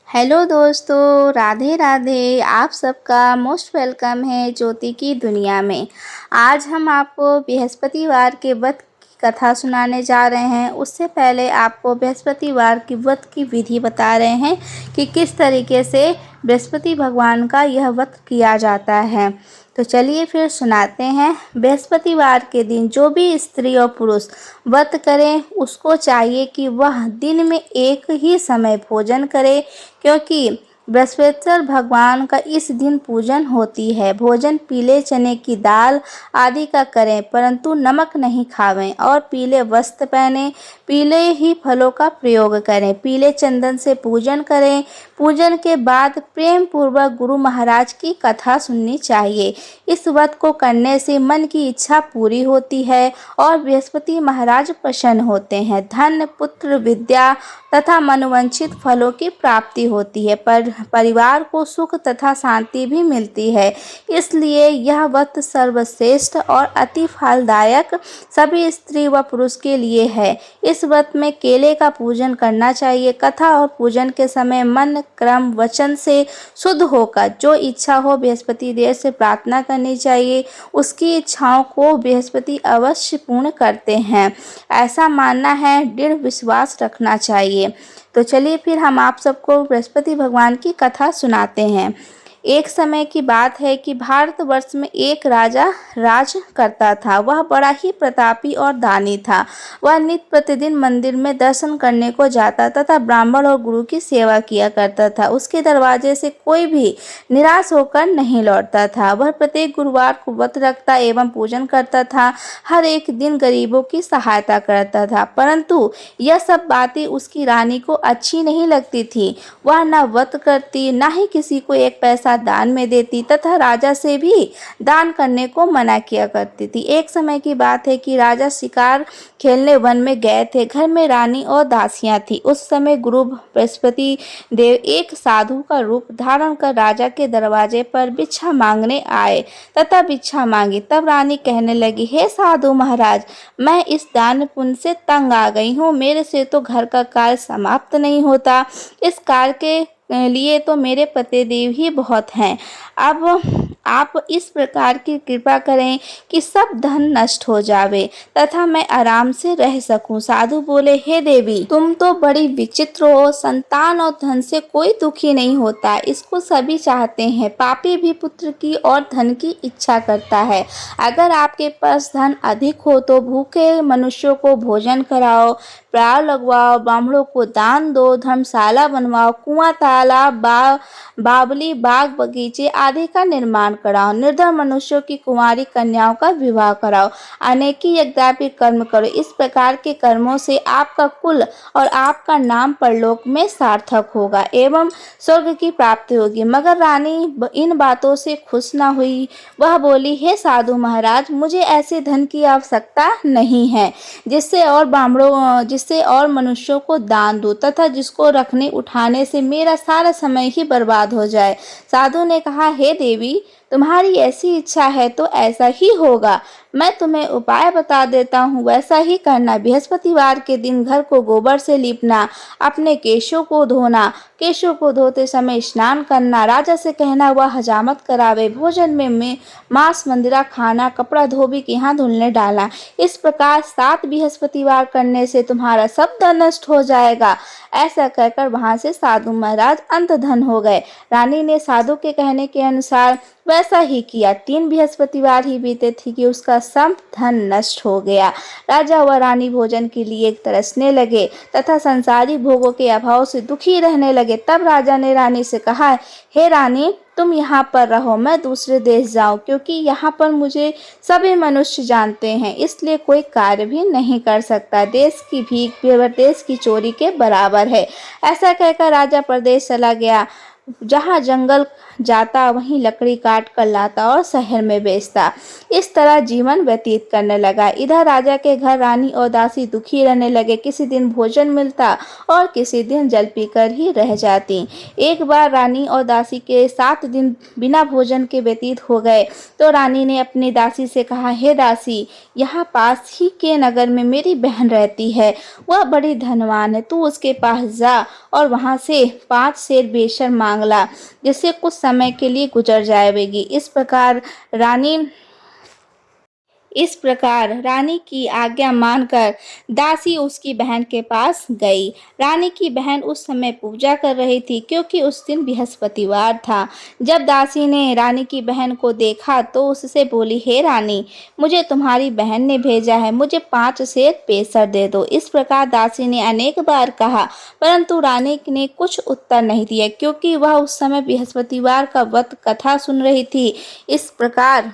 Hello दोस्तों, राधे राधे। आप सबका मोस्ट वेलकम है ज्योति की दुनिया में। आज हम आपको बृहस्पतिवार के व्रत की कथा सुनाने जा रहे हैं। उससे पहले आपको बृहस्पतिवार की व्रत की विधि बता रहे हैं कि किस तरीके से बृहस्पति भगवान का यह व्रत किया जाता है। तो चलिए फिर सुनाते हैं। बृहस्पतिवार के दिन जो भी स्त्री और पुरुष व्रत करें उसको चाहिए कि वह दिन में एक ही समय भोजन करे, क्योंकि बृहस्पतिवार भगवान का इस दिन पूजन होती है। भोजन पीले चने की दाल आदि का करें, परंतु नमक नहीं खावें और पीले वस्त्र पहने, पीले ही फलों का प्रयोग करें, पीले चंदन से पूजन करें। पूजन के बाद प्रेम पूर्वक गुरु महाराज की कथा सुननी चाहिए। इस व्रत को करने से मन की इच्छा पूरी होती है और बृहस्पति महाराज प्रसन्न होते हैं। धन, पुत्र, विद्या तथा मनोवांछित फलों की प्राप्ति होती है। पर परिवार को सुख तथा शांति भी मिलती है। इसलिए यह व्रत सर्वश्रेष्ठ और अति फलदायक सभी स्त्री व पुरुष के लिए है। इस व्रत में केले का पूजन करना चाहिए। कथा और पूजन के समय मन, कर्म, वचन से शुद्ध होकर जो इच्छा हो बृहस्पति देव से प्रार्थना करनी चाहिए। उसकी इच्छाओं को बृहस्पति अवश्य पूर्ण करते हैं, ऐसा मानना है, दृढ़ विश्वास रखना चाहिए। तो चलिए फिर हम आप सबको बृहस्पति भगवान की कथा सुनाते हैं। एक समय की बात है कि भारतवर्ष में एक राजा राज करता था। वह बड़ा ही प्रतापी और दानी था। वह नित्य प्रतिदिन मंदिर में दर्शन करने को जाता तथा ब्राह्मण और गुरु की सेवा किया करता था। उसके दरवाजे से कोई भी निराश होकर नहीं लौटता था। वह प्रत्येक गुरुवार को व्रत रखता एवं पूजन करता था। हर एक दिन गरीबों की सहायता करता था, परंतु यह सब बातें उसकी रानी को अच्छी नहीं लगती थी। वह न व्रत करती, न ही किसी को एक पैसा दान में देती तथा राजा से भी दान करने को मना किया करती थी। एक समय की बात है कि राजा शिकार खेलने वन में गए थे। घर में रानी और दासियां थी। उस समय गुरु बृहस्पति देव एक साधु का रूप धारण कर राजा के दरवाजे पर भिक्षा मांगने आए तथा भिक्षा मांगी। तब रानी कहने लगी, हे साधु महाराज, मैं इस दान पुण्य से तंग आ गई हूँ। मेरे से तो घर का कार्य समाप्त नहीं होता। इस कार्य के लिए तो मेरे पतिदेव ही बहुत हैं। अब आप इस प्रकार की कृपा करें कि सब धन नष्ट हो जावे तथा मैं आराम से रह सकूं। साधु बोले, हे देवी, तुम तो बड़ी विचित्र हो। संतान और धन से कोई दुखी नहीं होता, इसको सभी चाहते हैं। पापी भी पुत्र की और धन की इच्छा करता है। अगर आपके पास धन अधिक हो तो भूखे मनुष्यों को भोजन कराओ, प्राव लगवाओ, ब्राह्मणों को दान दो, धर्मशाला बनवाओ, कुआं, तालाब, बावली, बाग बगीचे आदि का निर्माण कराओ, निर्धन मनुष्यों की कुंवारी कन्याओं का विवाह कराओ, अनेकी यज्ञापी कर्म करो। इस प्रकार के कर्मों से आपका कुल और आपका नाम परलोक में सार्थक होगा एवं स्वर्ग की प्राप्ति होगी। मगर रानी इन बातों से खुश न हुई। वह बोली, हे साधु महाराज, मुझे ऐसे धन की आवश्यकता नहीं है जिससे और मनुष्यों को दान दूं तथा जिसको रखने उठाने से मेरा सारा समय ही बर्बाद हो जाए। साधु ने कहा, हे देवी, तुम्हारी ऐसी इच्छा है तो ऐसा ही होगा। मैं तुम्हें उपाय बता देता हूँ, वैसा ही करना। बृहस्पतिवार के दिन घर को गोबर से लीपना, अपने केशों को धोना, केशों को धोते समय स्नान करना, राजा से कहना वह हजामत करावे, भोजन में मांस मंदिरा खाना, कपड़ा धोबी के यहाँ धुलने डालना। इस प्रकार 7 बृहस्पतिवार करने से तुम्हारा सब धन नष्ट हो जाएगा। ऐसा कहकर वहां से साधु महाराज अंतधन हो गए। रानी ने साधु के कहने के अनुसार वैसा ही किया। 3 बृहस्पतिवार ही बीते थे कि उसका सब धन नष्ट हो गया। राजा व रानी भोजन के लिए तरसने लगे तथा संसारी भोगों के अभाव से दुखी रहने लगे। तब राजा ने रानी से कहा, हे रानी, तुम यहाँ पर रहो, मैं दूसरे देश जाऊं, क्योंकि यहाँ पर मुझे सभी मनुष्य जानते हैं, इसलिए कोई कार्य भी नहीं कर सकता। देश की भीख परदेश की चोरी के बराबर है। ऐसा कहकर राजा प्रदेश चला गया। जहाँ जंगल जाता वहीं लकड़ी काट कर लाता और शहर में बेचता। इस तरह जीवन व्यतीत करने लगा। इधर राजा के घर रानी और दासी दुखी रहने लगे। किसी दिन भोजन मिलता और किसी दिन जल पीकर ही रह जाती। एक बार रानी और दासी के 7 दिन बिना भोजन के व्यतीत हो गए तो रानी ने अपनी दासी से कहा, हे दासी, यहाँ पास ही के नगर में मेरी बहन रहती है। वह बड़ी धनवान है। तू उसके पास जा और वहां से 5 सेर बेशर मांग ला, जिससे कुछ समय के लिए गुजर जाएगी। इस प्रकार रानी की आज्ञा मानकर दासी उसकी बहन के पास गई। रानी की बहन उस समय पूजा कर रही थी, क्योंकि उस दिन बृहस्पतिवार था। जब दासी ने रानी की बहन को देखा तो उससे बोली, हे रानी, मुझे तुम्हारी बहन ने भेजा है, मुझे 5 सेर बेसर दे दो। इस प्रकार दासी ने अनेक बार कहा, परंतु रानी ने कुछ उत्तर नहीं दिया, क्योंकि वह उस समय बृहस्पतिवार का व्रत कथा सुन रही थी। इस प्रकार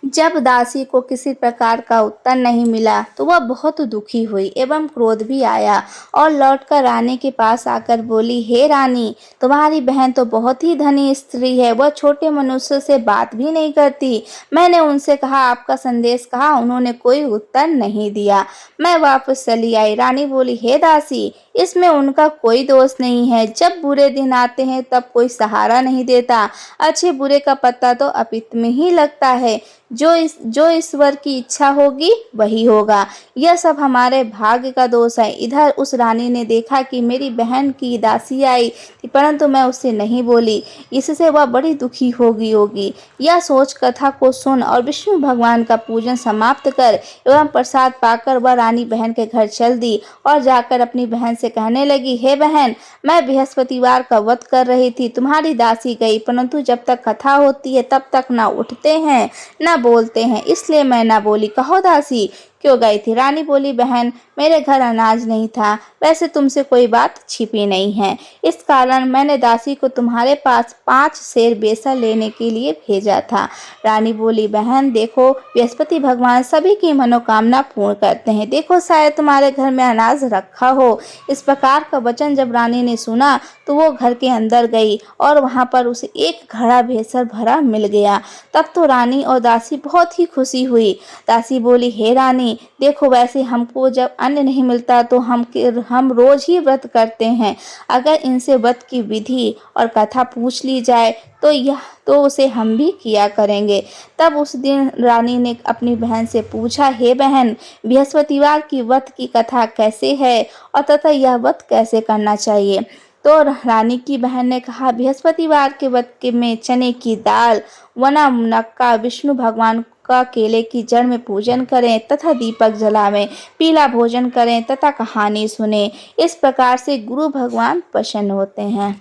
जब दासी को किसी प्रकार का उत्तर नहीं मिला तो वह बहुत दुखी हुई एवं क्रोध भी आया और लौटकर रानी के पास आकर बोली, हे रानी, तुम्हारी बहन तो बहुत ही धनी स्त्री है। वह छोटे मनुष्य से बात भी नहीं करती। मैंने उनसे कहा, आपका संदेश कहा, उन्होंने कोई उत्तर नहीं दिया। मैं वापस चली आई। रानी बोली, हे दासी, इसमें उनका कोई दोष नहीं है। जब बुरे दिन आते हैं तब कोई सहारा नहीं देता। अच्छे बुरे का पत्ता तो अपित में ही लगता है। जो ईश्वर की इच्छा होगी वही होगा। यह सब हमारे भाग्य का दोष है। इधर उस रानी ने देखा कि मेरी बहन की दासी आई थी, परंतु मैं उससे नहीं बोली, इससे वह बड़ी दुखी होगी। यह सोच कथा को सुन और विष्णु भगवान का पूजन समाप्त कर एवं प्रसाद पाकर वह रानी बहन के घर चल दी और जाकर अपनी बहन से कहने लगी, हे बहन, मैं बृहस्पतिवार का व्रत कर रही थी, तुम्हारी दासी गई, परंतु जब तक कथा होती है तब तक ना उठते हैं ना बोलते हैं, इसलिए मैं ना बोली। कहो दासी, क्यों गई थी? रानी बोली, बहन, मेरे घर अनाज नहीं था। वैसे तुमसे कोई बात छिपी नहीं है, इस कारण मैंने दासी को तुम्हारे पास 5 सेर बेसर लेने के लिए भेजा था। रानी बोली, बहन देखो, बृहस्पति भगवान सभी की मनोकामना पूर्ण करते हैं। देखो, शायद तुम्हारे घर में अनाज रखा हो। इस प्रकार का वचन जब रानी ने सुना तो वो घर के अंदर गई और वहाँ पर उसे एक घड़ा बेसर भरा मिल गया। तब तो रानी और दासी बहुत ही खुशी हुई। दासी बोली, हे रानी, देखो, वैसे हमको जब अन्न नहीं मिलता तो हम रोज ही व्रत करते हैं। अगर इनसे व्रत की विधि और कथा पूछ ली जाए तो उसे हम भी किया करेंगे। तब उस दिन रानी ने अपनी बहन से पूछा, हे बहन, बृहस्पतिवार की व्रत की कथा कैसे है और तथा यह व्रत कैसे करना चाहिए? तो रानी की बहन ने कहा, बृहस्पतिवार के व्रत में चने की दाल, वना मुनक्का, विष्णु भगवान का केले की जड़ में पूजन करें तथा दीपक जलावें, पीला भोजन करें तथा कहानी सुने। इस प्रकार से गुरु भगवान प्रसन्न होते हैं,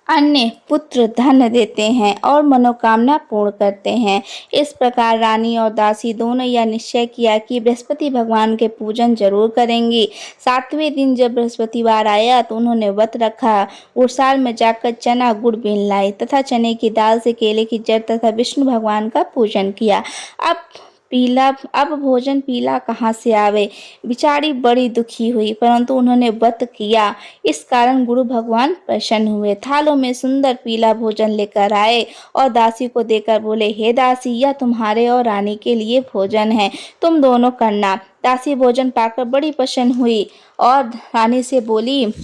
अन्य पुत्र धन देते हैं और मनोकामना पूर्ण करते हैं। इस प्रकार रानी और दासी दोनों यह निश्चय किया कि बृहस्पति भगवान के पूजन जरूर करेंगी। 7वें दिन जब बृहस्पतिवार आया तो उन्होंने व्रत रखा। गुड़साल में जाकर चना गुड़ बीन लाई तथा चने की दाल से केले की जड़ तथा विष्णु भगवान का पूजन किया। अब भोजन पीला कहाँ से आवे? बिचारी बड़ी दुखी हुई, परंतु उन्होंने व्रत किया, इस कारण गुरु भगवान प्रसन्न हुए। थालों में सुंदर पीला भोजन लेकर आए और दासी को देकर बोले, हे दासी, यह तुम्हारे और रानी के लिए भोजन है, तुम दोनों करना। दासी भोजन पाकर बड़ी प्रसन्न हुई और रानी से बोली,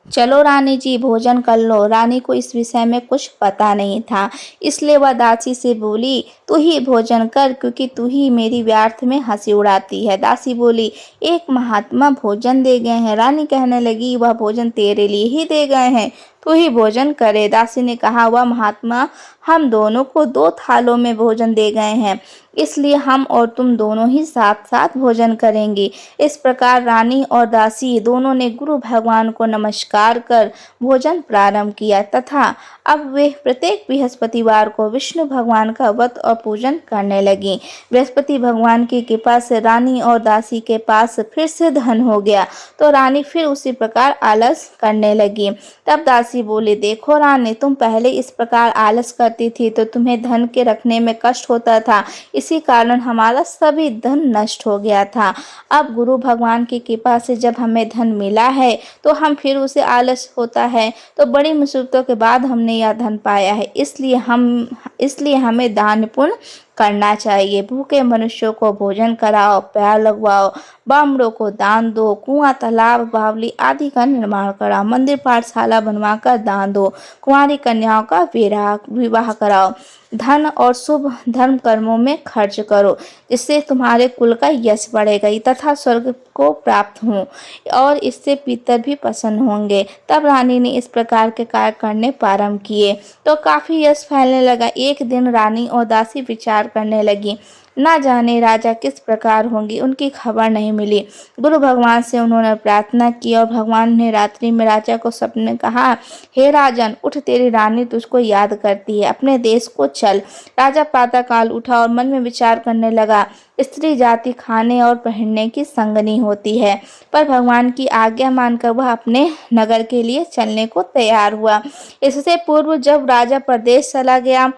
चलो रानी जी, भोजन कर लो। रानी को इस विषय में कुछ पता नहीं था, इसलिए वह दासी से बोली, तू ही भोजन कर, क्योंकि तू ही मेरी व्यर्थ में हंसी उड़ाती है। दासी बोली, एक महात्मा भोजन दे गए हैं। रानी कहने लगी, वह भोजन तेरे लिए ही दे गए हैं, तू ही भोजन करे। दासी ने कहा, वह महात्मा हम दोनों को 2 थालों में भोजन दे गए हैं, इसलिए हम और तुम दोनों ही साथ साथ भोजन करेंगे। इस प्रकार रानी और दासी दोनों ने गुरु भगवान को नमस्कार कर भोजन प्रारंभ किया तथा अब वे प्रत्येक बृहस्पतिवार को विष्णु भगवान का व्रत और पूजन करने लगी। बृहस्पति भगवान की कृपा से रानी और दासी के पास फिर से धन हो गया, तो रानी फिर उसी प्रकार आलस करने लगी। तब दासी दासी बोली, देखो रानी, तुम पहले इस प्रकार आलस करती थी तो तुम्हें धन के रखने में कष्ट होता था, इसी कारण हमारा सभी धन नष्ट हो गया था। अब गुरु भगवान की कृपा से जब हमें धन मिला है तो हम फिर उसे आलस होता है, तो बड़ी मुसीबतों के बाद हमने यह धन पाया है, इसलिए हमें दान पुण्य करना चाहिए। भूखे मनुष्यों को भोजन कराओ, प्यार लगवाओ, बामड़ों को दान दो, कुआं, तालाब, बावली आदि का निर्माण कराओ, मंदिर पाठशाला बनवाकर दान दो, कुंवारी कन्याओं का विवाह कराओ, धन और शुभ धर्म कर्मों में खर्च करो, जिससे तुम्हारे कुल का यश बढ़ेगा तथा स्वर्ग को प्राप्त हो और इससे पितर भी प्रसन्न होंगे। तब रानी ने इस प्रकार के कार्य करने प्रारंभ किए तो काफी यश फैलने लगा। एक दिन रानी और दासी विचार करने लगी, न जाने राजा किस प्रकार होंगे, उनकी खबर नहीं मिली। गुरु भगवान से उन्होंने प्रार्थना की और भगवान ने रात्रि में राजा को सपने में कहा, हे राजन, उठ, तेरी रानी तुझको याद करती है, अपने देश को चल। राजा प्रातःकाल उठा और मन में विचार करने लगा, स्त्री जाति खाने और पहनने की संगनी होती है, पर भगवान की आज्ञा मानकर वह अपने नगर के लिए चलने को तैयार हुआ। इससे पूर्व जब राजा प्रदेश चला गया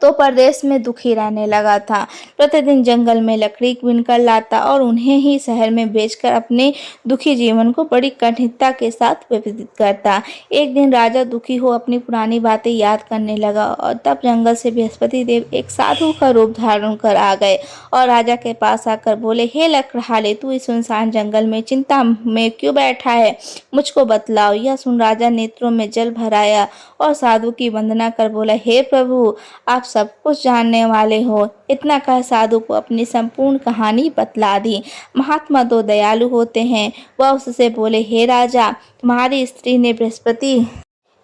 तो प्रदेश में दुखी रहने लगा था। प्रतिदिन जंगल में लकड़ी बीनकर लाता और उन्हें ही शहर में बेचकर अपने दुखी जीवन को बड़ी कठिनता के साथ व्यतीत करता। एक दिन राजा दुखी हो अपनी पुरानी बातें याद करने लगा और तब जंगल से बृहस्पति देव एक साधु का रूप धारण कर आ गए और राजा के पास आकर बोले, हे लकड़हारे, तू इस सुनसान जंगल में चिंता में क्यों बैठा है, मुझको बतलाओ। यह सुन राजा नेत्रों में जल भराया और साधु की वंदना कर बोला, हे प्रभु, आप सब कुछ जानने वाले हो। इतना कह साधु को अपनी संपूर्ण कहानी बतला दी। महात्मा तो दयालु होते हैं। वह उससे बोले, हे राजा, तुम्हारी स्त्री ने बृहस्पति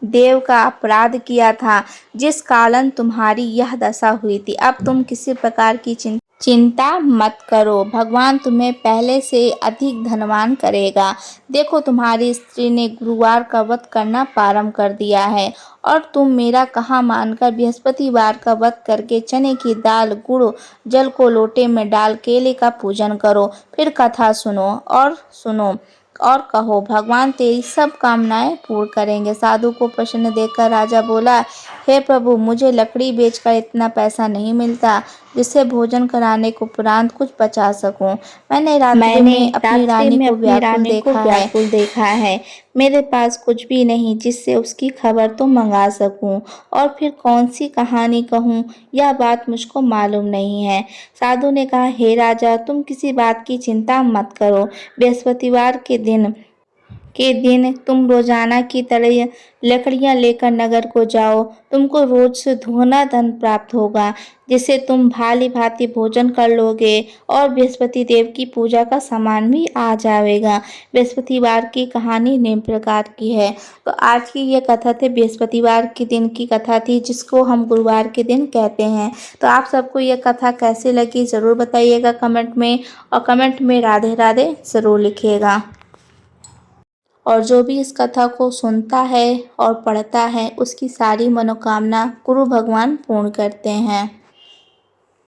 देव का अपराध किया था, जिस कारण तुम्हारी यह दशा हुई थी। अब तुम किसी प्रकार की चिंता मत करो, भगवान तुम्हें पहले से अधिक धनवान करेगा। देखो, तुम्हारी स्त्री ने गुरुवार का व्रत करना प्रारंभ कर दिया है और तुम मेरा कहा मानकर बृहस्पतिवार का व्रत करके चने की दाल, गुड़, जल को लोटे में डाल केले का पूजन करो, फिर कथा सुनो और कहो, भगवान तेरी सब कामनाएं पूर्ण करेंगे। साधु को प्रसन्न देखकर राजा बोला, हे प्रभु, मुझे लकड़ी बेचकर इतना पैसा नहीं मिलता जिससे भोजन कराने को उपरांत कुछ बचा सकूं। मैंने रात्रि में अपनी रानी को व्याकुल देखा है। मेरे पास कुछ भी नहीं जिससे उसकी खबर तो मंगा सकूं, और फिर कौन सी कहानी कहूं, यह बात मुझको मालूम नहीं है। साधु ने कहा, हे राजा, तुम किसी बात की चिंता मत करो। बृहस्पतिवार के दिन तुम रोजाना की तरह लकड़ियां लेकर नगर को जाओ। तुमको रोज से दोगुना धन प्राप्त होगा, जिससे तुम भाली भांति भोजन कर लोगे और बृहस्पति देव की पूजा का सामान भी आ जाएगा। बृहस्पतिवार की कहानी निम्न प्रकार की है। तो आज की ये कथा थी, बृहस्पतिवार के दिन की कथा थी, जिसको हम गुरुवार के दिन कहते हैं। तो आप सबको ये कथा कैसी लगी ज़रूर बताइएगा कमेंट में, और कमेंट में राधे राधे ज़रूर लिखिएगा। और जो भी इस कथा को सुनता है और पढ़ता है, उसकी सारी मनोकामना गुरु भगवान पूर्ण करते हैं।